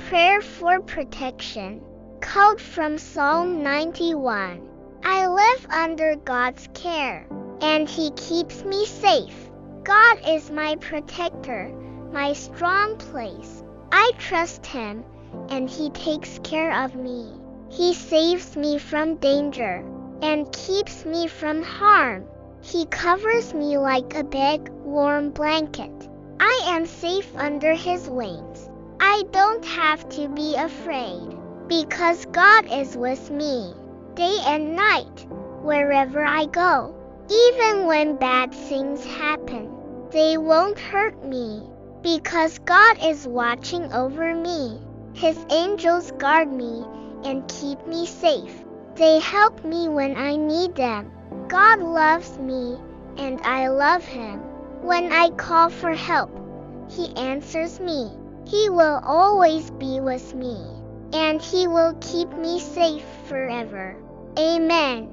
Prayer for protection. Quote from Psalm 91. I live under God's care, and He keeps me safe. God is my protector, my strong place. I trust Him, and He takes care of me. He saves me from danger, and keeps me from harm. He covers me like a big, warm blanket. I am safe under His wings. I don't have to be afraid, because God is with me, day and night, wherever I go. Even when bad things happen, they won't hurt me, because God is watching over me. His angels guard me and keep me safe. They help me when I need them. God loves me, and I love Him. When I call for help, He answers me. He will always be with me, and He will keep me safe forever. Amen.